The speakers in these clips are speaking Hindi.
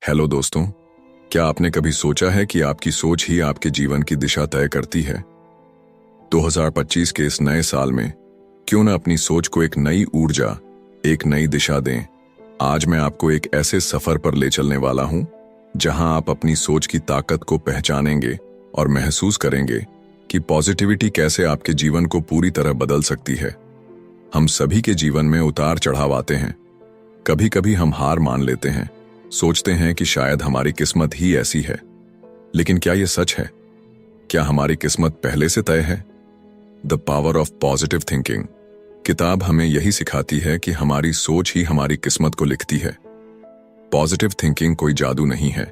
हेलो दोस्तों, क्या आपने कभी सोचा है कि आपकी सोच ही आपके जीवन की दिशा तय करती है? 2025 के इस नए साल में क्यों न अपनी सोच को एक नई ऊर्जा, एक नई दिशा दें। आज मैं आपको एक ऐसे सफर पर ले चलने वाला हूं जहां आप अपनी सोच की ताकत को पहचानेंगे और महसूस करेंगे कि पॉजिटिविटी कैसे आपके जीवन को पूरी तरह बदल सकती है। हम सभी के जीवन में उतार चढ़ाव आते हैं। कभी कभी हम हार मान लेते हैं, सोचते हैं कि शायद हमारी किस्मत ही ऐसी है। लेकिन क्या यह सच है? क्या हमारी किस्मत पहले से तय है? The power of positive thinking किताब हमें यही सिखाती है कि हमारी सोच ही हमारी किस्मत को लिखती है। पॉजिटिव थिंकिंग कोई जादू नहीं है,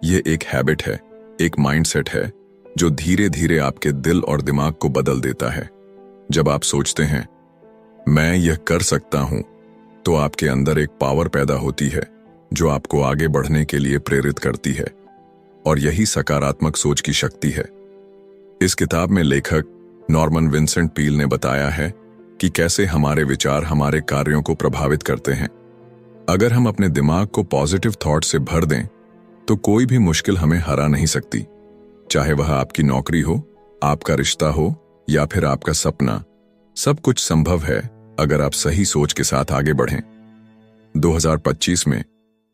यह एक हैबिट है, एक माइंडसेट है जो धीरे धीरे आपके दिल और दिमाग को बदल देता है। जब आप सोचते हैं मैं यह कर सकता हूं, तो आपके अंदर एक पावर पैदा होती है जो आपको आगे बढ़ने के लिए प्रेरित करती है, और यही सकारात्मक सोच की शक्ति है। इस किताब में लेखक नॉर्मन विंसेंट पील ने बताया है कि कैसे हमारे विचार हमारे कार्यों को प्रभावित करते हैं। अगर हम अपने दिमाग को पॉजिटिव थॉट से भर दें तो कोई भी मुश्किल हमें हरा नहीं सकती, चाहे वह आपकी नौकरी हो, आपका रिश्ता हो या फिर आपका सपना। सब कुछ संभव है अगर आप सही सोच के साथ आगे बढ़ें। 2025 में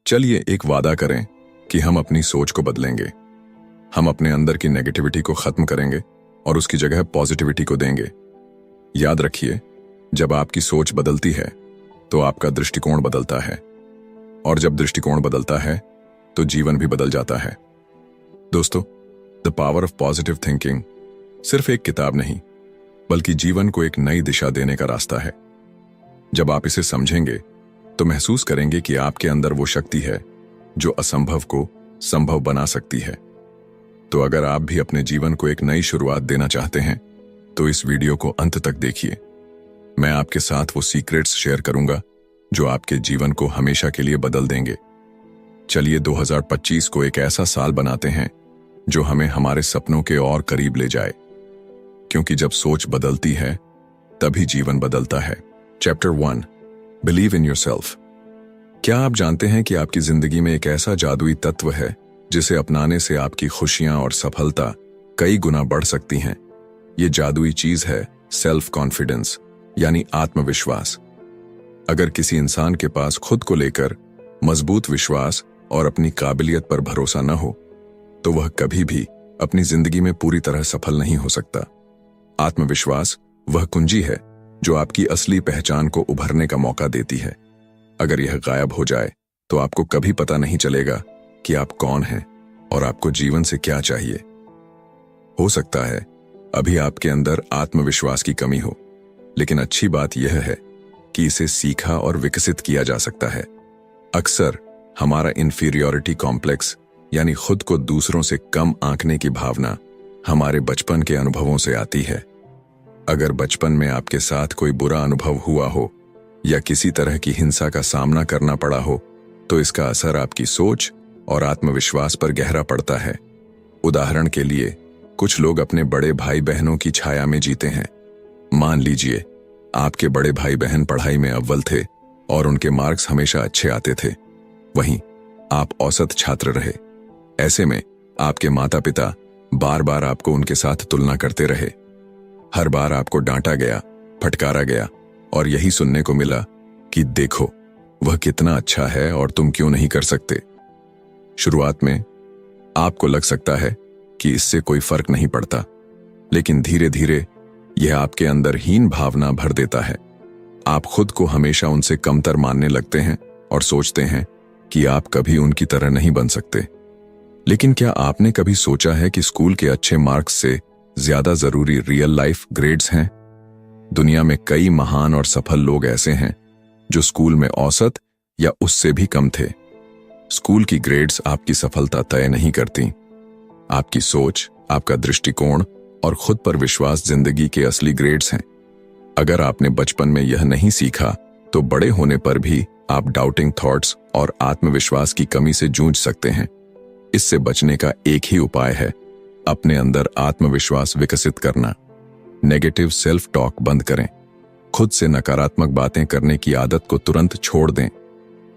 चलिए एक वादा करें कि हम अपनी सोच को बदलेंगे। हम अपने अंदर की नेगेटिविटी को खत्म करेंगे और उसकी जगह पॉजिटिविटी को देंगे। याद रखिए, जब आपकी सोच बदलती है तो आपका दृष्टिकोण बदलता है, और जब दृष्टिकोण बदलता है तो जीवन भी बदल जाता है। दोस्तों, the power of positive thinking सिर्फ एक किताब नहीं, बल्कि जीवन को एक नई दिशा देने का रास्ता है। जब आप इसे समझेंगे तो महसूस करेंगे कि आपके अंदर वो शक्ति है जो असंभव को संभव बना सकती है। तो अगर आप भी अपने जीवन को एक नई शुरुआत देना चाहते हैं तो इस वीडियो को अंत तक देखिए। मैं आपके साथ वो सीक्रेट्स शेयर करूंगा जो आपके जीवन को हमेशा के लिए बदल देंगे। चलिए 2025 को एक ऐसा साल बनाते हैं जो हमें हमारे सपनों के और करीब ले जाए, क्योंकि जब सोच बदलती है तभी जीवन बदलता है। Chapter 1, believe in yourself. क्या आप जानते हैं कि आपकी जिंदगी में एक ऐसा जादुई तत्व है जिसे अपनाने से आपकी खुशियां और सफलता कई गुना बढ़ सकती हैं? ये जादुई चीज है सेल्फ कॉन्फिडेंस, यानी आत्मविश्वास। अगर किसी इंसान के पास खुद को लेकर मजबूत विश्वास और अपनी काबिलियत पर भरोसा न हो तो वह कभी भी अपनी जिंदगी में पूरी तरह सफल नहीं हो सकता। आत्मविश्वास वह कुंजी है जो आपकी असली पहचान को उभरने का मौका देती है। अगर यह गायब हो जाए तो आपको कभी पता नहीं चलेगा कि आप कौन हैं और आपको जीवन से क्या चाहिए। हो सकता है अभी आपके अंदर आत्मविश्वास की कमी हो, लेकिन अच्छी बात यह है कि इसे सीखा और विकसित किया जा सकता है। अक्सर हमारा इंफीरियॉरिटी कॉम्प्लेक्स, यानी खुद को दूसरों से कम आंकने की भावना, हमारे बचपन के अनुभवों से आती है। अगर बचपन में आपके साथ कोई बुरा अनुभव हुआ हो या किसी तरह की हिंसा का सामना करना पड़ा हो तो इसका असर आपकी सोच और आत्मविश्वास पर गहरा पड़ता है। उदाहरण के लिए, कुछ लोग अपने बड़े भाई बहनों की छाया में जीते हैं। मान लीजिए आपके बड़े भाई बहन पढ़ाई में अव्वल थे और उनके मार्क्स हमेशा अच्छे आते थे, वहीं आप औसत छात्र रहे। ऐसे में आपके माता पिता बार बार आपको उनके साथ तुलना करते रहे। हर बार आपको डांटा गया, फटकारा गया और यही सुनने को मिला कि देखो वह कितना अच्छा है और तुम क्यों नहीं कर सकते। शुरुआत में आपको लग सकता है कि इससे कोई फर्क नहीं पड़ता, लेकिन धीरे धीरे यह आपके अंदर हीन भावना भर देता है। आप खुद को हमेशा उनसे कमतर मानने लगते हैं और सोचते हैं कि आप कभी उनकी तरह नहीं बन सकते। लेकिन क्या आपने कभी सोचा है कि स्कूल के अच्छे मार्क्स से ज्यादा जरूरी रियल लाइफ ग्रेड्स हैं? दुनिया में कई महान और सफल लोग ऐसे हैं जो स्कूल में औसत या उससे भी कम थे। स्कूल की ग्रेड्स आपकी सफलता तय नहीं करती। आपकी सोच, आपका दृष्टिकोण और खुद पर विश्वास जिंदगी के असली ग्रेड्स हैं। अगर आपने बचपन में यह नहीं सीखा तो बड़े होने पर भी आप डाउटिंग थॉट्स और आत्मविश्वास की कमी से जूझ सकते हैं। इससे बचने का एक ही उपाय है अपने अंदर आत्मविश्वास विकसित करना। नेगेटिव सेल्फ टॉक बंद करें। खुद से नकारात्मक बातें करने की आदत को तुरंत छोड़ दें।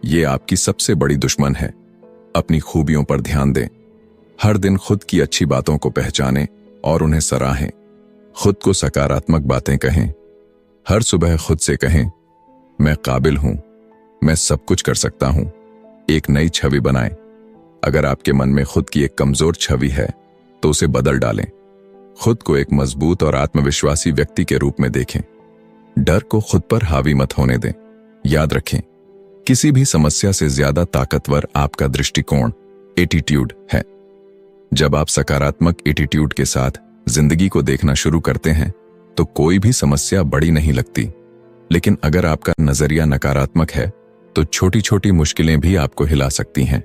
ये आपकी सबसे बड़ी दुश्मन है। अपनी खूबियों पर ध्यान दें। हर दिन खुद की अच्छी बातों को पहचानें और उन्हें सराहें। खुद को सकारात्मक बातें कहें। हर सुबह खुद से कहें, मैं काबिल हूं, मैं सब कुछ कर सकता हूं। एक नई छवि बनाएं। अगर आपके मन में खुद की एक कमजोर छवि है तो उसे बदल डालें। खुद को एक मजबूत और आत्मविश्वासी व्यक्ति के रूप में देखें। डर को खुद पर हावी मत होने दें। याद रखें, किसी भी समस्या से ज्यादा ताकतवर आपका दृष्टिकोण, एटीट्यूड है। जब आप सकारात्मक एटीट्यूड के साथ जिंदगी को देखना शुरू करते हैं तो कोई भी समस्या बड़ी नहीं लगती। लेकिन अगर आपका नजरिया नकारात्मक है तो छोटी छोटी मुश्किलें भी आपको हिला सकती हैं।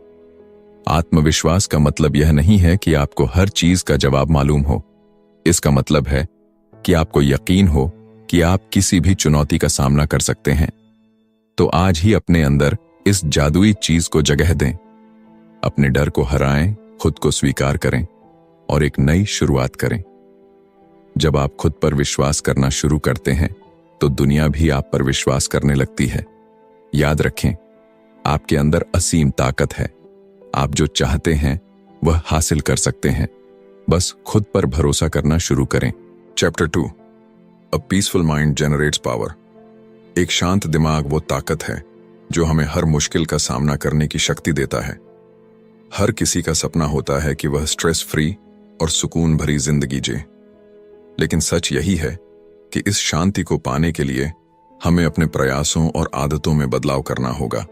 आत्मविश्वास का मतलब यह नहीं है कि आपको हर चीज का जवाब मालूम हो। इसका मतलब है कि आपको यकीन हो कि आप किसी भी चुनौती का सामना कर सकते हैं। तो आज ही अपने अंदर इस जादुई चीज को जगह दें। अपने डर को हराएं, खुद को स्वीकार करें और एक नई शुरुआत करें। जब आप खुद पर विश्वास करना शुरू करते हैं तो दुनिया भी आप पर विश्वास करने लगती है। याद रखें, आपके अंदर असीम ताकत है। आप जो चाहते हैं वह हासिल कर सकते हैं। बस खुद पर भरोसा करना शुरू करें। Chapter 2, a peaceful mind generates power. एक शांत दिमाग वो ताकत है जो हमें हर मुश्किल का सामना करने की शक्ति देता है। हर किसी का सपना होता है कि वह स्ट्रेस फ्री और सुकून भरी जिंदगी जिए। लेकिन सच यही है कि इस शांति को पाने के लिए हमें अपने प्रयासों और आदतों में बदलाव करना होगा।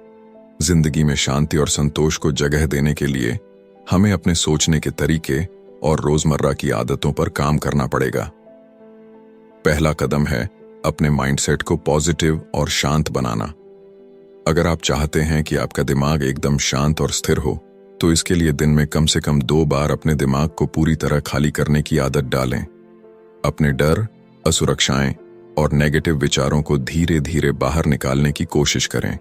जिंदगी में शांति और संतोष को जगह देने के लिए हमें अपने सोचने के तरीके और रोजमर्रा की आदतों पर काम करना पड़ेगा। पहला कदम है अपने माइंडसेट को पॉजिटिव और शांत बनाना। अगर आप चाहते हैं कि आपका दिमाग एकदम शांत और स्थिर हो तो इसके लिए दिन में कम से कम 2 बार अपने दिमाग को पूरी तरह खाली करने की आदत डालें। अपने डर, असुरक्षाएं और नेगेटिव विचारों को धीरे धीरे बाहर निकालने की कोशिश करें।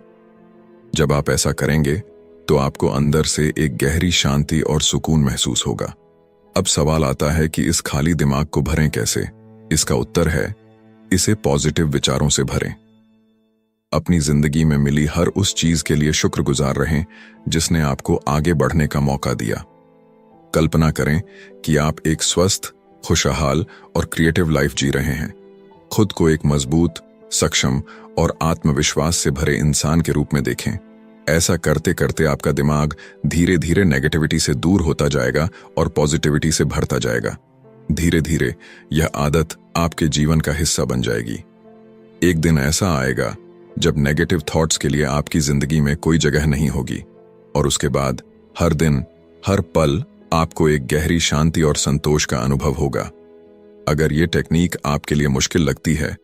जब आप ऐसा करेंगे तो आपको अंदर से एक गहरी शांति और सुकून महसूस होगा। अब सवाल आता है कि इस खाली दिमाग को भरें कैसे? इसका उत्तर है, इसे पॉजिटिव विचारों से भरें। अपनी जिंदगी में मिली हर उस चीज के लिए शुक्रगुजार रहें जिसने आपको आगे बढ़ने का मौका दिया। कल्पना करें कि आप एक स्वस्थ, खुशहाल और क्रिएटिव लाइफ जी रहे हैं। खुद को एक मजबूत, सक्षम और आत्मविश्वास से भरे इंसान के रूप में देखें। ऐसा करते करते आपका दिमाग धीरे धीरे नेगेटिविटी से दूर होता जाएगा और पॉजिटिविटी से भरता जाएगा। धीरे धीरे यह आदत आपके जीवन का हिस्सा बन जाएगी। एक दिन ऐसा आएगा जब नेगेटिव थॉट्स के लिए आपकी जिंदगी में कोई जगह नहीं होगी और उसके बाद हर दिन, हर पल आपको एक गहरी शांति और संतोष का अनुभव होगा। अगर ये टेक्निक आपके लिए मुश्किल लगती है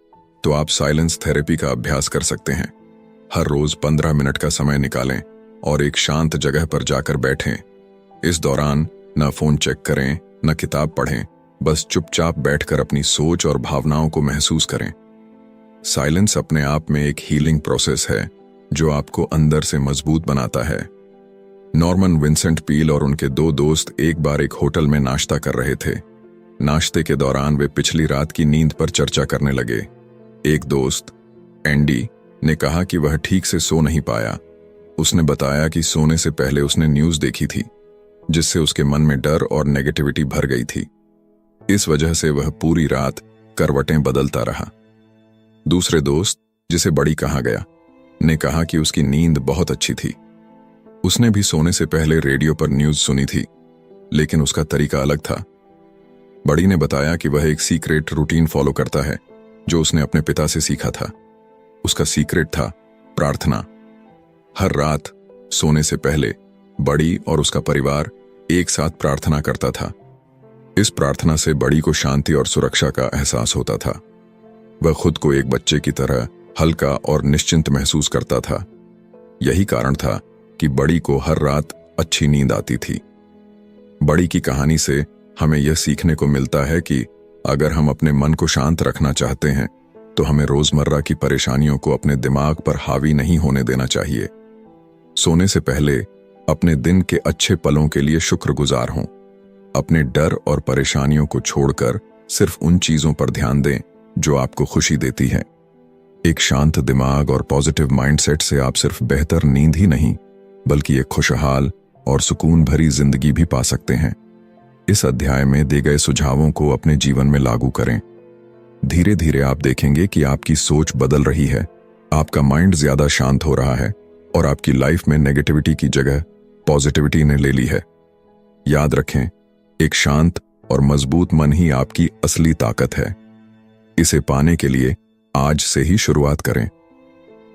तो आप साइलेंस थेरेपी का अभ्यास कर सकते हैं। हर रोज 15 मिनट का समय निकालें और एक शांत जगह पर जाकर बैठें। इस दौरान न फोन चेक करें, न किताब पढ़ें, बस चुपचाप बैठकर अपनी सोच और भावनाओं को महसूस करें। साइलेंस अपने आप में एक हीलिंग प्रोसेस है जो आपको अंदर से मजबूत बनाता है। नॉर्मन विंसेंट पील और उनके 2 दोस्त एक बार एक होटल में नाश्ता कर रहे थे। नाश्ते के दौरान वे पिछली रात की नींद पर चर्चा करने लगे। एक दोस्त, एंडी, ने कहा कि वह ठीक से सो नहीं पाया। उसने बताया कि सोने से पहले उसने न्यूज़ देखी थी जिससे उसके मन में डर और नेगेटिविटी भर गई थी। इस वजह से वह पूरी रात करवटें बदलता रहा। दूसरे दोस्त, जिसे बड़ी कहा गया, ने कहा कि उसकी नींद बहुत अच्छी थी। उसने भी सोने से पहले रेडियो पर न्यूज़ सुनी थी, लेकिन उसका तरीका अलग था। बड़ी ने बताया कि वह एक सीक्रेट रूटीन फॉलो करता है जो उसने अपने पिता से सीखा था। उसका सीक्रेट था प्रार्थना। हर रात सोने से पहले बड़ी और उसका परिवार एक साथ प्रार्थना करता था। इस प्रार्थना से बड़ी को शांति और सुरक्षा का एहसास होता था। वह खुद को एक बच्चे की तरह हल्का और निश्चिंत महसूस करता था। यही कारण था कि बड़ी को हर रात अच्छी नींद आती थी। बड़ी की कहानी से हमें यह सीखने को मिलता है कि अगर हम अपने मन को शांत रखना चाहते हैं तो हमें रोजमर्रा की परेशानियों को अपने दिमाग पर हावी नहीं होने देना चाहिए। सोने से पहले अपने दिन के अच्छे पलों के लिए शुक्रगुजार हों। अपने डर और परेशानियों को छोड़कर सिर्फ उन चीजों पर ध्यान दें जो आपको खुशी देती है। एक शांत दिमाग और पॉजिटिव माइंडसेट से आप सिर्फ बेहतर नींद ही नहीं बल्कि एक खुशहाल, और सुकून भरी जिंदगी भी पा सकते हैं। इस अध्याय में दिए गए सुझावों को अपने जीवन में लागू करें। धीरे धीरे आप देखेंगे कि आपकी सोच बदल रही है, आपका माइंड ज्यादा शांत हो रहा है और आपकी लाइफ में नेगेटिविटी की जगह पॉजिटिविटी ने ले ली है। याद रखें, एक शांत और मजबूत मन ही आपकी असली ताकत है। इसे पाने के लिए आज से ही शुरुआत करें।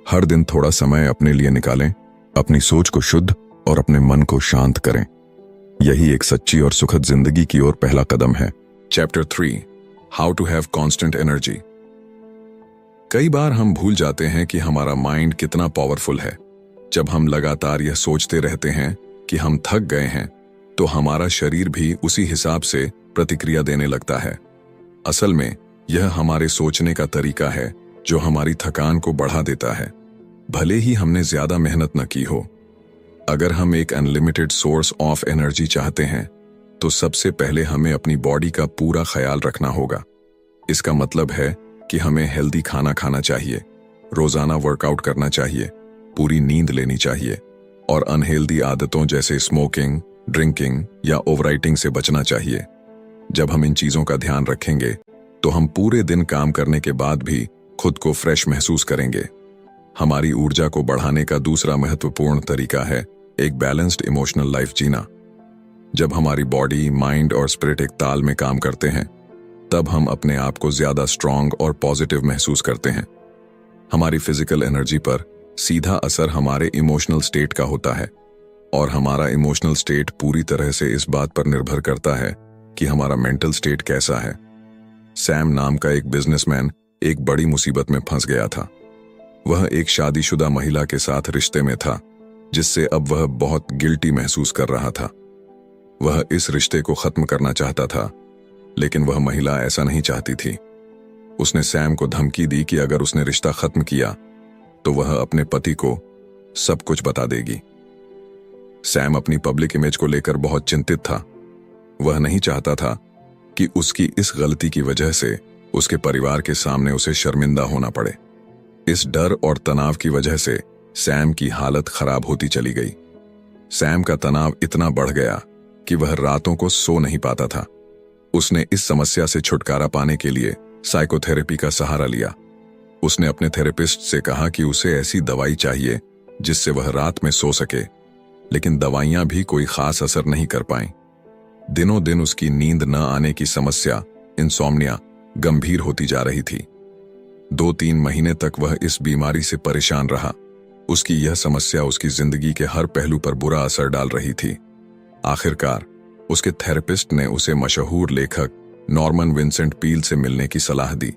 हर दिन थोड़ा समय अपने लिए निकालें, अपनी सोच को शुद्ध और अपने मन को शांत करें। यही एक सच्ची और सुखद जिंदगी की ओर पहला कदम है। Chapter 3, how to have constant energy. कई बार हम भूल जाते हैं कि हमारा माइंड कितना पावरफुल है। जब हम लगातार यह सोचते रहते हैं कि हम थक गए हैं, तो हमारा शरीर भी उसी हिसाब से प्रतिक्रिया देने लगता है। असल में यह हमारे सोचने का तरीका है जो हमारी थकान को बढ़ा देता है, भले ही हमने ज्यादा मेहनत न की हो। अगर हम एक अनलिमिटेड सोर्स ऑफ एनर्जी चाहते हैं, तो सबसे पहले हमें अपनी बॉडी का पूरा ख्याल रखना होगा। इसका मतलब है कि हमें हेल्दी खाना खाना चाहिए, रोजाना वर्कआउट करना चाहिए, पूरी नींद लेनी चाहिए और अनहेल्दी आदतों जैसे स्मोकिंग, ड्रिंकिंग या ओवरईटिंग से बचना चाहिए। जब हम इन चीजों का ध्यान रखेंगे, तो हम पूरे दिन काम करने के बाद भी खुद को फ्रेश महसूस करेंगे। हमारी ऊर्जा को बढ़ाने का दूसरा महत्वपूर्ण तरीका है एक बैलेंस्ड इमोशनल लाइफ जीना। जब हमारी बॉडी, माइंड और स्पिरिट एक ताल में काम करते हैं, तब हम अपने आप को ज्यादा स्ट्रांग और पॉजिटिव महसूस करते हैं। हमारी फिजिकल एनर्जी पर सीधा असर हमारे इमोशनल स्टेट का होता है और हमारा इमोशनल स्टेट पूरी तरह से इस बात पर निर्भर करता है कि हमारा मेंटल स्टेट कैसा है। सैम नाम का एक बिजनेसमैन एक बड़ी मुसीबत में फंस गया था। वह एक शादीशुदा महिला के साथ रिश्ते में था, जिससे अब वह बहुत गिल्टी महसूस कर रहा था। वह इस रिश्ते को खत्म करना चाहता था, लेकिन वह महिला ऐसा नहीं चाहती थी। उसने सैम को धमकी दी कि अगर उसने रिश्ता खत्म किया तो वह अपने पति को सब कुछ बता देगी। सैम अपनी पब्लिक इमेज को लेकर बहुत चिंतित था। वह नहीं चाहता था कि उसकी इस गलती की वजह से उसके परिवार के सामने उसे शर्मिंदा होना पड़े। इस डर और तनाव की वजह से सैम की हालत खराब होती चली गई। सैम का तनाव इतना बढ़ गया कि वह रातों को सो नहीं पाता था। उसने इस समस्या से छुटकारा पाने के लिए साइकोथेरेपी का सहारा लिया। उसने अपने थेरेपिस्ट से कहा कि उसे ऐसी दवाई चाहिए जिससे वह रात में सो सके, लेकिन दवाइयां भी कोई खास असर नहीं कर पाईं। दिनों दिन उसकी नींद न आने की समस्या, इंसोम्निया, गंभीर होती जा रही थी। 2-3 महीने तक वह इस बीमारी से परेशान रहा। उसकी यह समस्या उसकी जिंदगी के हर पहलू पर बुरा असर डाल रही थी। आखिरकार उसके थेरेपिस्ट ने उसे मशहूर लेखक नॉर्मन विंसेंट पील से मिलने की सलाह दी।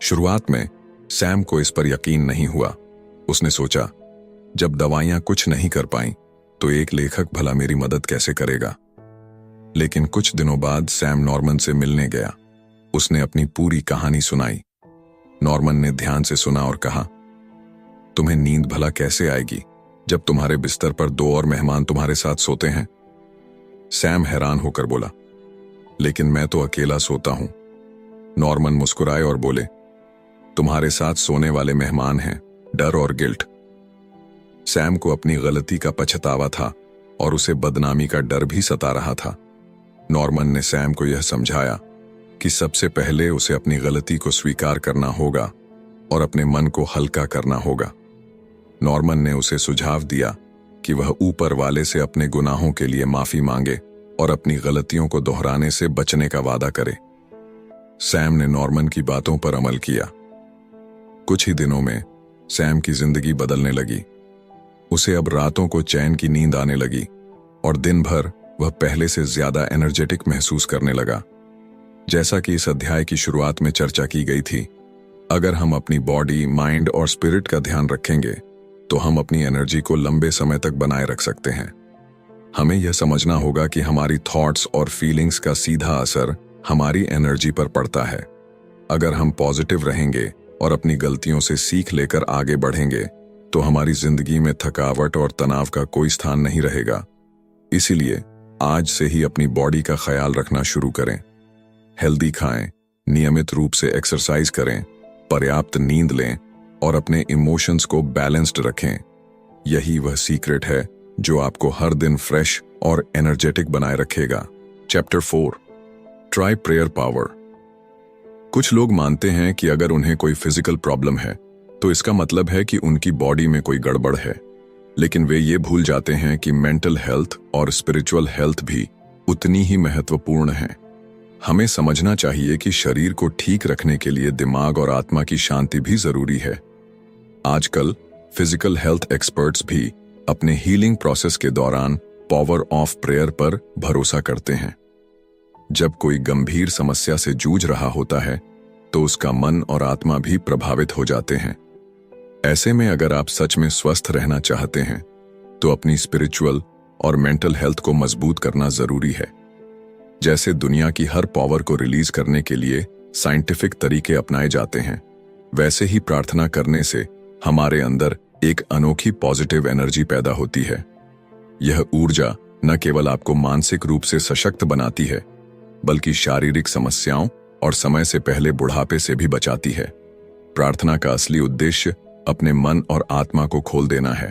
शुरुआत में सैम को इस पर यकीन नहीं हुआ। उसने सोचा, जब दवाइयां कुछ नहीं कर पाईं, तो एक लेखक भला मेरी मदद कैसे करेगा। लेकिन कुछ दिनों बाद सैम नॉर्मन से मिलने गया। उसने अपनी पूरी कहानी सुनाई। नॉर्मन ने ध्यान से सुना और कहा, तुम्हें नींद भला कैसे आएगी जब तुम्हारे बिस्तर पर 2 और मेहमान तुम्हारे साथ सोते हैं। सैम हैरान होकर बोला, लेकिन मैं तो अकेला सोता हूं। नॉर्मन मुस्कुराए और बोले, तुम्हारे साथ सोने वाले मेहमान हैं डर और गिल्ट। सैम को अपनी गलती का पछतावा था और उसे बदनामी का डर भी सता रहा था। नॉर्मन ने सैम को यह समझाया कि सबसे पहले उसे अपनी गलती को स्वीकार करना होगा और अपने मन को हल्का करना होगा। नॉर्मन ने उसे सुझाव दिया कि वह ऊपर वाले से अपने गुनाहों के लिए माफी मांगे और अपनी गलतियों को दोहराने से बचने का वादा करे। सैम ने नॉर्मन की बातों पर अमल किया। कुछ ही दिनों में सैम की जिंदगी बदलने लगी। उसे अब रातों को चैन की नींद आने लगी और दिन भर वह पहले से ज्यादा एनर्जेटिक महसूस करने लगा। जैसा कि इस अध्याय की शुरुआत में चर्चा की गई थी, अगर हम अपनी बॉडी, माइंड और स्पिरिट का ध्यान रखेंगे, तो हम अपनी एनर्जी को लंबे समय तक बनाए रख सकते हैं। हमें यह समझना होगा कि हमारी थॉट्स और फीलिंग्स का सीधा असर हमारी एनर्जी पर पड़ता है। अगर हम पॉजिटिव रहेंगे और अपनी गलतियों से सीख लेकर आगे बढ़ेंगे, तो हमारी जिंदगी में थकावट और तनाव का कोई स्थान नहीं रहेगा। इसीलिए आज से ही अपनी बॉडी का ख्याल रखना शुरू करें। हेल्दी खाएं, नियमित रूप से एक्सरसाइज करें, पर्याप्त नींद लें और अपने इमोशंस को बैलेंस्ड रखें। यही वह सीक्रेट है जो आपको हर दिन फ्रेश और एनर्जेटिक बनाए रखेगा। Chapter 4, try prayer power. कुछ लोग मानते हैं कि अगर उन्हें कोई फिजिकल प्रॉब्लम है तो इसका मतलब है कि उनकी बॉडी में कोई गड़बड़ है, लेकिन वे ये भूल जाते हैं कि मेंटल हेल्थ और स्पिरिचुअल हेल्थ भी उतनी ही महत्वपूर्ण है। हमें समझना चाहिए कि शरीर को ठीक रखने के लिए दिमाग और आत्मा की शांति भी जरूरी है। आजकल फिजिकल हेल्थ एक्सपर्ट्स भी अपने हीलिंग प्रोसेस के दौरान पावर ऑफ प्रेयर पर भरोसा करते हैं। जब कोई गंभीर समस्या से जूझ रहा होता है तो उसका मन और आत्मा भी प्रभावित हो जाते हैं। ऐसे में अगर आप सच में स्वस्थ रहना चाहते हैं तो अपनी स्पिरिचुअल और मेंटल हेल्थ को मजबूत करना जरूरी है। जैसे दुनिया की हर पावर को रिलीज करने के लिए साइंटिफिक तरीके अपनाए जाते हैं, वैसे ही प्रार्थना करने से हमारे अंदर एक अनोखी पॉजिटिव एनर्जी पैदा होती है। यह ऊर्जा न केवल आपको मानसिक रूप से सशक्त बनाती है, बल्कि शारीरिक समस्याओं और समय से पहले बुढ़ापे से भी बचाती है। प्रार्थना का असली उद्देश्य अपने मन और आत्मा को खोल देना है,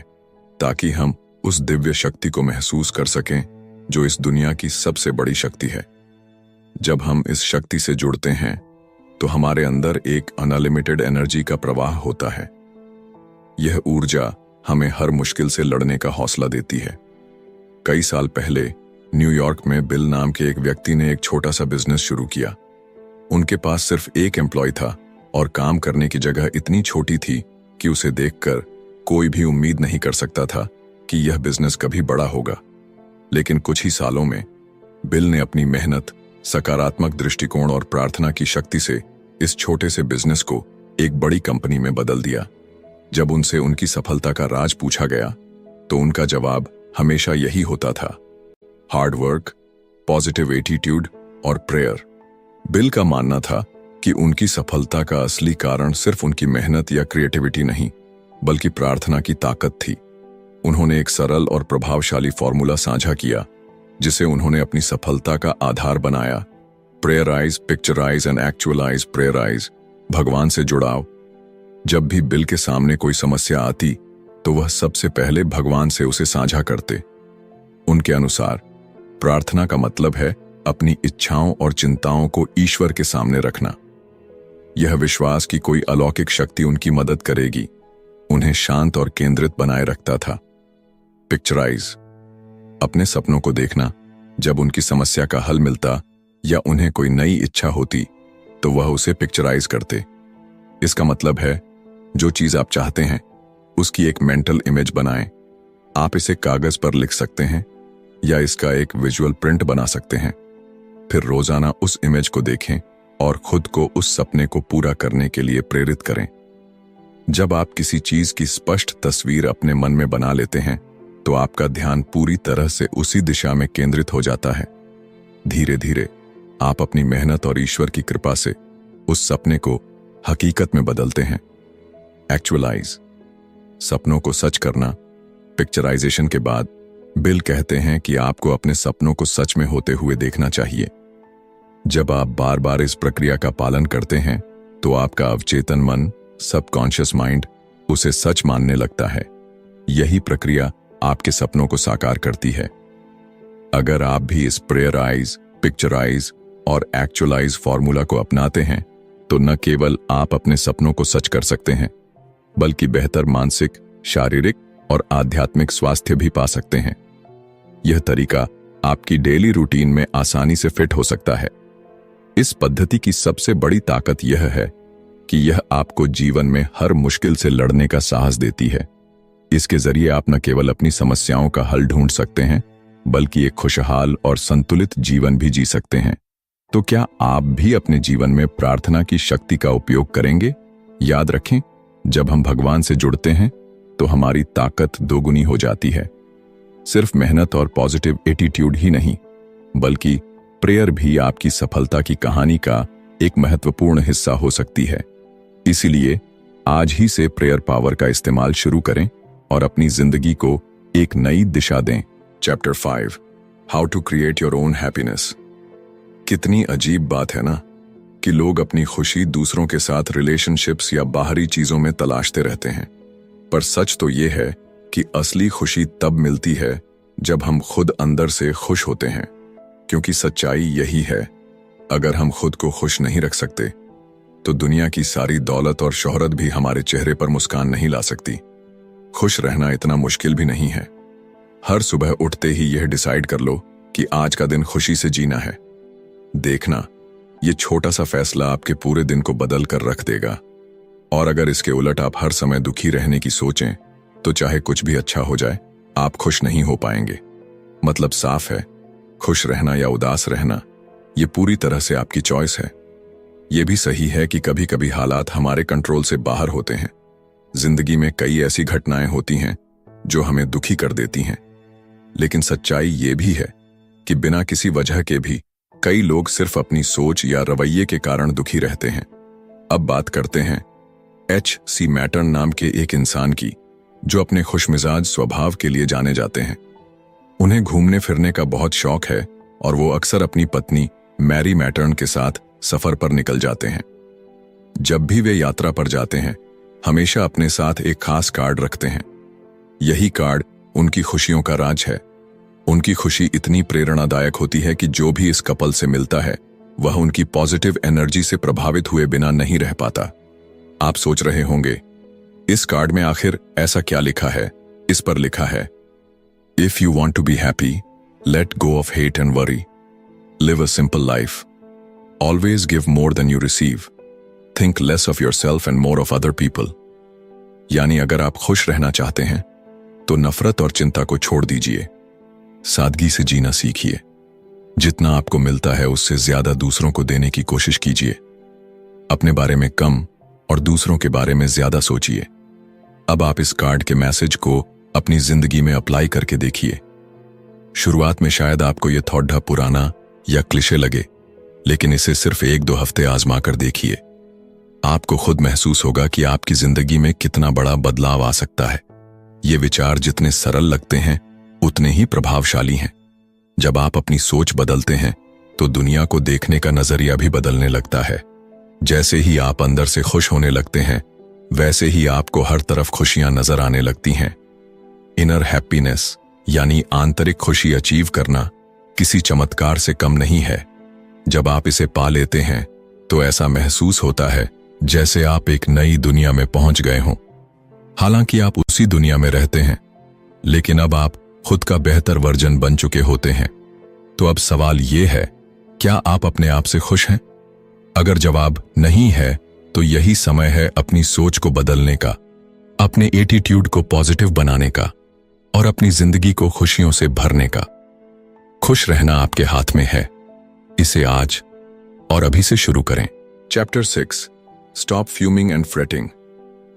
ताकि हम उस दिव्य शक्ति को महसूस कर सकें जो इस दुनिया की सबसे बड़ी शक्ति है। जब हम इस शक्ति से जुड़ते हैं तो हमारे अंदर एक अनलिमिटेड एनर्जी का प्रवाह होता है। यह ऊर्जा हमें हर मुश्किल से लड़ने का हौसला देती है। कई साल पहले न्यूयॉर्क में बिल नाम के एक व्यक्ति ने एक छोटा सा बिजनेस शुरू किया। उनके पास सिर्फ एक एम्प्लॉय था और काम करने की जगह इतनी छोटी थी कि उसे देखकर कोई भी उम्मीद नहीं कर सकता था कि यह बिजनेस कभी बड़ा होगा। लेकिन कुछ ही सालों में बिल ने अपनी मेहनत, सकारात्मक दृष्टिकोण और प्रार्थना की शक्ति से इस छोटे से बिजनेस को एक बड़ी कंपनी में बदल दिया। जब उनसे उनकी सफलता का राज पूछा गया तो उनका जवाब हमेशा यही होता था: हार्ड वर्क, पॉजिटिव एटीट्यूड और प्रेयर। बिल का मानना था कि उनकी सफलता का असली कारण सिर्फ उनकी मेहनत या क्रिएटिविटी नहीं, बल्कि प्रार्थना की ताकत थी। उन्होंने एक सरल और प्रभावशाली फॉर्मूला साझा किया, जिसे उन्होंने अपनी सफलता का आधार बनाया: प्रेयराइज, पिक्चराइज एंड एक्चुअलाइज। प्रेयराइज, भगवान से जुड़ाव। जब भी बिल के सामने कोई समस्या आती तो वह सबसे पहले भगवान से उसे साझा करते। उनके अनुसार प्रार्थना का मतलब है अपनी इच्छाओं और चिंताओं को ईश्वर के सामने रखना। यह विश्वास कि कोई अलौकिक शक्ति उनकी मदद करेगी उन्हें शांत और केंद्रित बनाए रखता था। पिक्चराइज, अपने सपनों को देखना। जब उनकी समस्या का हल मिलता या उन्हें कोई नई इच्छा होती तो वह उसे पिक्चराइज करते। इसका मतलब है जो चीज आप चाहते हैं उसकी एक मेंटल इमेज बनाएं। आप इसे कागज पर लिख सकते हैं या इसका एक विजुअल प्रिंट बना सकते हैं। फिर रोजाना उस इमेज को देखें और खुद को उस सपने को पूरा करने के लिए प्रेरित करें। जब आप किसी चीज की स्पष्ट तस्वीर अपने मन में बना लेते हैं तो आपका ध्यान पूरी तरह से उसी दिशा में केंद्रित हो जाता है। धीरे धीरे आप अपनी मेहनत और ईश्वर की कृपा से उस सपने को हकीकत में बदलते हैं। एक्चुअलाइज, सपनों को सच करना। पिक्चराइजेशन के बाद बिल कहते हैं कि आपको अपने सपनों को सच में होते हुए देखना चाहिए। जब आप बार बार इस प्रक्रिया का पालन करते हैं तो आपका अवचेतन मन, सबकॉन्शियस माइंड, उसे सच मानने लगता है। यही प्रक्रिया आपके सपनों को साकार करती है। अगर आप भी इस प्रेयराइज, पिक्चराइज और एक्चुअलाइज फॉर्मूला को अपनाते हैं तो न केवल आप अपने सपनों को सच कर सकते हैं, बल्कि बेहतर मानसिक, शारीरिक और आध्यात्मिक स्वास्थ्य भी पा सकते हैं। यह तरीका आपकी डेली रूटीन में आसानी से फिट हो सकता है। इस पद्धति की सबसे बड़ी ताकत यह है कि यह आपको जीवन में हर मुश्किल से लड़ने का साहस देती है। इसके जरिए आप न केवल अपनी समस्याओं का हल ढूंढ सकते हैं, बल्कि एक खुशहाल और संतुलित जीवन भी जी सकते हैं। तो क्या आप भी अपने जीवन में प्रार्थना की शक्ति का उपयोग करेंगे? याद रखें, जब हम भगवान से जुड़ते हैं तो हमारी ताकत दोगुनी हो जाती है। सिर्फ मेहनत और पॉजिटिव एटीट्यूड ही नहीं, बल्कि प्रेयर भी आपकी सफलता की कहानी का एक महत्वपूर्ण हिस्सा हो सकती है। इसीलिए आज ही से प्रेयर पावर का इस्तेमाल शुरू करें और अपनी जिंदगी को एक नई दिशा दें। Chapter 5, how to create your own happiness. कितनी अजीब बात है ना कि लोग अपनी खुशी दूसरों के साथ रिलेशनशिप्स या बाहरी चीजों में तलाशते रहते हैं, पर सच तो यह है कि असली खुशी तब मिलती है जब हम खुद अंदर से खुश होते हैं, क्योंकि सच्चाई यही है, अगर हम खुद को खुश नहीं रख सकते तो दुनिया की सारी दौलत और शोहरत भी हमारे चेहरे पर मुस्कान नहीं ला सकती। खुश रहना इतना मुश्किल भी नहीं है। हर सुबह उठते ही यह डिसाइड कर लो कि आज का दिन खुशी से जीना है। देखना, ये छोटा सा फैसला आपके पूरे दिन को बदल कर रख देगा। और अगर इसके उलट आप हर समय दुखी रहने की सोचें तो चाहे कुछ भी अच्छा हो जाए, आप खुश नहीं हो पाएंगे। मतलब साफ है, खुश रहना या उदास रहना ये पूरी तरह से आपकी चॉइस है। ये भी सही है कि कभी कभी हालात हमारे कंट्रोल से बाहर होते हैं। जिंदगी में कई ऐसी घटनाएं होती हैं जो हमें दुखी कर देती हैं, लेकिन सच्चाई ये भी है कि बिना किसी वजह के भी कई लोग सिर्फ अपनी सोच या रवैये के कारण दुखी रहते हैं। अब बात करते हैं H.C. मैटर्न नाम के एक इंसान की, जो अपने खुशमिजाज स्वभाव के लिए जाने जाते हैं। उन्हें घूमने फिरने का बहुत शौक है और वो अक्सर अपनी पत्नी मैरी मैटर्न के साथ सफर पर निकल जाते हैं। जब भी वे यात्रा पर जाते हैं, हमेशा अपने साथ एक खास कार्ड रखते हैं। यही कार्ड उनकी खुशियों का राज है। उनकी खुशी इतनी प्रेरणादायक होती है कि जो भी इस कपल से मिलता है वह उनकी पॉजिटिव एनर्जी से प्रभावित हुए बिना नहीं रह पाता। आप सोच रहे होंगे, इस कार्ड में आखिर ऐसा क्या लिखा है? इस पर लिखा है, if you want to be happy, let go of hate and worry, live a simple life, always give more than you receive, think less of yourself and more of other people. यानी अगर आप खुश रहना चाहते हैं तो नफरत और चिंता को छोड़ दीजिए, सादगी से जीना सीखिए, जितना आपको मिलता है उससे ज्यादा दूसरों को देने की कोशिश कीजिए, अपने बारे में कम और दूसरों के बारे में ज्यादा सोचिए। अब आप इस कार्ड के मैसेज को अपनी जिंदगी में अप्लाई करके देखिए। शुरुआत में शायद आपको यह थोड़ा पुराना या क्लिशे लगे, लेकिन इसे सिर्फ 1-2 हफ्ते आजमा कर देखिए। आपको खुद महसूस होगा कि आपकी जिंदगी में कितना बड़ा बदलाव आ सकता है। ये विचार जितने सरल लगते हैं उतने ही प्रभावशाली हैं। जब आप अपनी सोच बदलते हैं तो दुनिया को देखने का नजरिया भी बदलने लगता है। जैसे ही आप अंदर से खुश होने लगते हैं, वैसे ही आपको हर तरफ खुशियां नजर आने लगती हैं। इनर हैप्पीनेस यानी आंतरिक खुशी अचीव करना किसी चमत्कार से कम नहीं है। जब आप इसे पा लेते हैं तो ऐसा महसूस होता है जैसे आप एक नई दुनिया में पहुंच गए हों। हालांकि आप उसी दुनिया में रहते हैं, लेकिन अब आप खुद का बेहतर वर्जन बन चुके होते हैं। तो अब सवाल यह है, क्या आप अपने आप से खुश हैं? अगर जवाब नहीं है तो यही समय है अपनी सोच को बदलने का, अपने एटीट्यूड को पॉजिटिव बनाने का और अपनी जिंदगी को खुशियों से भरने का। खुश रहना आपके हाथ में है। इसे आज और अभी से शुरू करें। Chapter 6, stop fuming and fretting.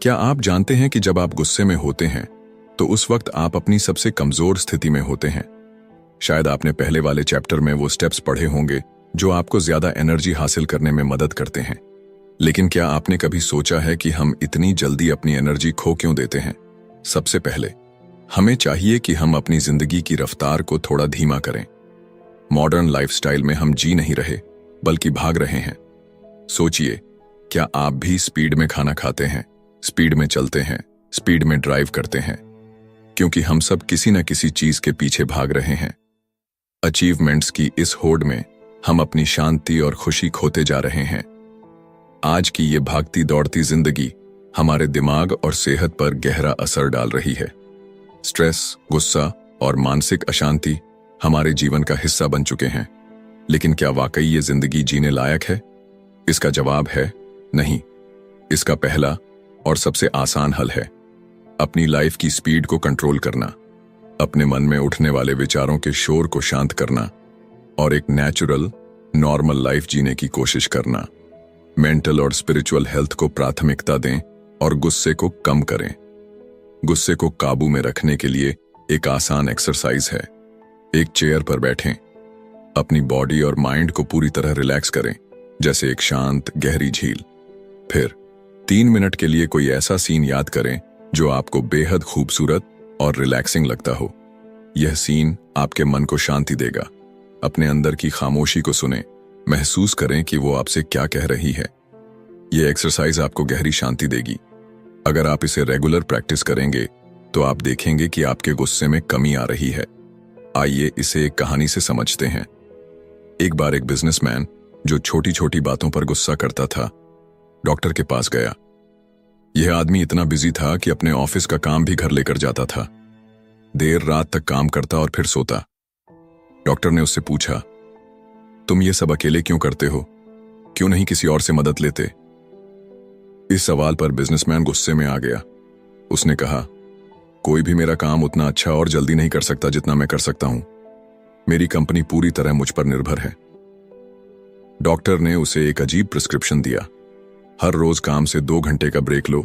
क्या आप जानते हैं कि जब आप गुस्से में होते हैं तो उस वक्त आप अपनी सबसे कमजोर स्थिति में होते हैं? शायद आपने पहले वाले चैप्टर में वो स्टेप्स पढ़े होंगे जो आपको ज्यादा एनर्जी हासिल करने में मदद करते हैं। लेकिन क्या आपने कभी सोचा है कि हम इतनी जल्दी अपनी एनर्जी खो क्यों देते हैं? सबसे पहले हमें चाहिए कि हम अपनी जिंदगी की रफ्तार को थोड़ा धीमा करें। मॉडर्न लाइफस्टाइल में हम जी नहीं रहे बल्कि भाग रहे हैं। सोचिए, क्या आप भी स्पीड में खाना खाते हैं, स्पीड में चलते हैं, स्पीड में ड्राइव करते हैं? क्योंकि हम सब किसी न किसी चीज के पीछे भाग रहे हैं। अचीवमेंट्स की इस होड़ में हम अपनी शांति और खुशी खोते जा रहे हैं। आज की ये भागती दौड़ती जिंदगी हमारे दिमाग और सेहत पर गहरा असर डाल रही है। स्ट्रेस, गुस्सा और मानसिक अशांति हमारे जीवन का हिस्सा बन चुके हैं। लेकिन क्या वाकई ये जिंदगी जीने लायक है? इसका जवाब है नहीं। इसका पहला और सबसे आसान हल है अपनी लाइफ की स्पीड को कंट्रोल करना, अपने मन में उठने वाले विचारों के शोर को शांत करना और एक नेचुरल, नॉर्मल लाइफ जीने की कोशिश करना। मेंटल और स्पिरिचुअल हेल्थ को प्राथमिकता दें और गुस्से को कम करें। गुस्से को काबू में रखने के लिए एक आसान एक्सरसाइज है। एक चेयर पर बैठें, अपनी बॉडी और माइंड को पूरी तरह रिलैक्स करें, जैसे एक शांत गहरी झील। फिर 3 मिनट के लिए कोई ऐसा सीन याद करें जो आपको बेहद खूबसूरत और रिलैक्सिंग लगता हो। यह सीन आपके मन को शांति देगा। अपने अंदर की खामोशी को सुनें, महसूस करें कि वो आपसे क्या कह रही है। यह एक्सरसाइज आपको गहरी शांति देगी। अगर आप इसे रेगुलर प्रैक्टिस करेंगे तो आप देखेंगे कि आपके गुस्से में कमी आ रही है। आइए इसे एक कहानी से समझते हैं। एक बार एक बिजनेसमैन जो छोटी छोटी बातों पर गुस्सा करता था, डॉक्टर के पास गया। यह आदमी इतना बिजी था कि अपने ऑफिस का काम भी घर लेकर जाता था। देर रात तक काम करता और फिर सोता। डॉक्टर ने उससे पूछा, तुम ये सब अकेले क्यों करते हो? क्यों नहीं किसी और से मदद लेते? इस सवाल पर बिजनेसमैन गुस्से में आ गया। उसने कहा, कोई भी मेरा काम उतना अच्छा और जल्दी नहीं कर सकता जितना मैं कर सकता हूं। मेरी कंपनी पूरी तरह मुझ पर निर्भर है। डॉक्टर ने उसे एक अजीब प्रिस्क्रिप्शन दिया। हर रोज काम से 2 घंटे का ब्रेक लो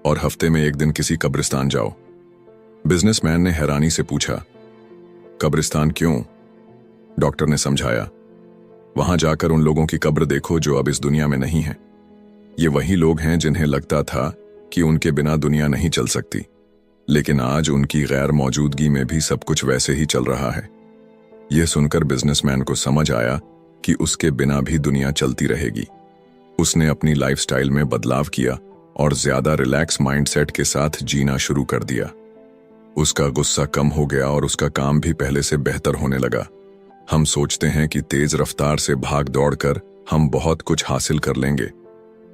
और हफ्ते में एक दिन किसी कब्रिस्तान जाओ। बिजनेसमैन ने हैरानी से पूछा, कब्रिस्तान क्यों? डॉक्टर ने समझाया, वहां जाकर उन लोगों की कब्र देखो जो अब इस दुनिया में नहीं है। ये वही लोग हैं जिन्हें लगता था कि उनके बिना दुनिया नहीं चल सकती, लेकिन आज उनकी गैर मौजूदगी में भी सब कुछ वैसे ही चल रहा है। यह सुनकर बिजनेसमैन को समझ आया कि उसके बिना भी दुनिया चलती रहेगी। उसने अपनी लाइफस्टाइल में बदलाव किया और ज्यादा रिलैक्स माइंडसेट के साथ जीना शुरू कर दिया। उसका गुस्सा कम हो गया और उसका काम भी पहले से बेहतर होने लगा। हम सोचते हैं कि तेज रफ्तार से भाग दौड़कर हम बहुत कुछ हासिल कर लेंगे,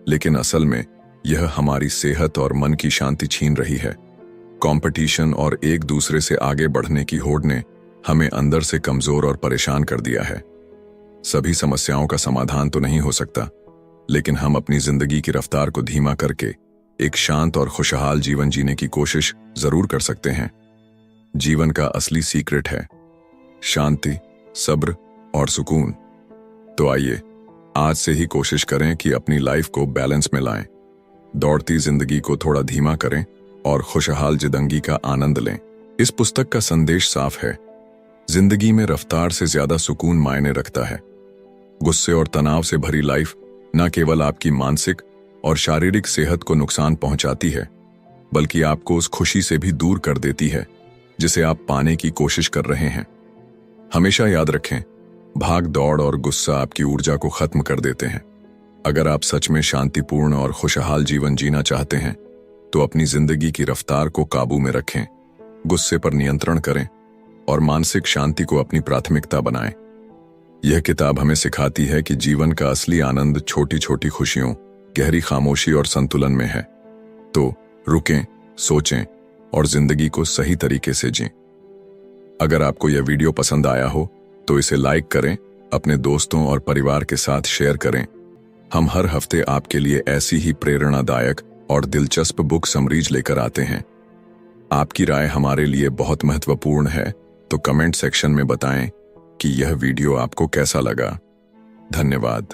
लेकिन असल में यह हमारी सेहत और मन की शांति छीन रही है। कंपटीशन और एक दूसरे से आगे बढ़ने की होड़ ने हमें अंदर से कमजोर और परेशान कर दिया है। सभी समस्याओं का समाधान तो नहीं हो सकता, लेकिन हम अपनी जिंदगी की रफ्तार को धीमा करके एक शांत और खुशहाल जीवन जीने की कोशिश जरूर कर सकते हैं। जीवन का असली सीक्रेट है शांति, सब्र और सुकून। तो आइए आज से ही कोशिश करें कि अपनी लाइफ को बैलेंस में लाएं, दौड़ती जिंदगी को थोड़ा धीमा करें और खुशहाल जिंदगी का आनंद लें। इस पुस्तक का संदेश साफ है, जिंदगी में रफ्तार से ज्यादा सुकून मायने रखता है। गुस्से और तनाव से भरी लाइफ न केवल आपकी मानसिक और शारीरिक सेहत को नुकसान पहुंचाती है, बल्कि आपको उस खुशी से भी दूर कर देती है जिसे आप पाने की कोशिश कर रहे हैं। हमेशा याद रखें, भाग दौड़ और गुस्सा आपकी ऊर्जा को खत्म कर देते हैं। अगर आप सच में शांतिपूर्ण और खुशहाल जीवन जीना चाहते हैं तो अपनी जिंदगी की रफ्तार को काबू में रखें, गुस्से पर नियंत्रण करें और मानसिक शांति को अपनी प्राथमिकता बनाएं। यह किताब हमें सिखाती है कि जीवन का असली आनंद छोटी छोटी खुशियों, गहरी खामोशी और संतुलन में है। तो रुकें, सोचें और जिंदगी को सही तरीके से जिएं। अगर आपको यह वीडियो पसंद आया हो तो इसे लाइक करें, अपने दोस्तों और परिवार के साथ शेयर करें। हम हर हफ्ते आपके लिए ऐसी ही प्रेरणादायक और दिलचस्प बुक समरीज लेकर आते हैं। आपकी राय हमारे लिए बहुत महत्वपूर्ण है, तो कमेंट सेक्शन में बताएं कि यह वीडियो आपको कैसा लगा। धन्यवाद।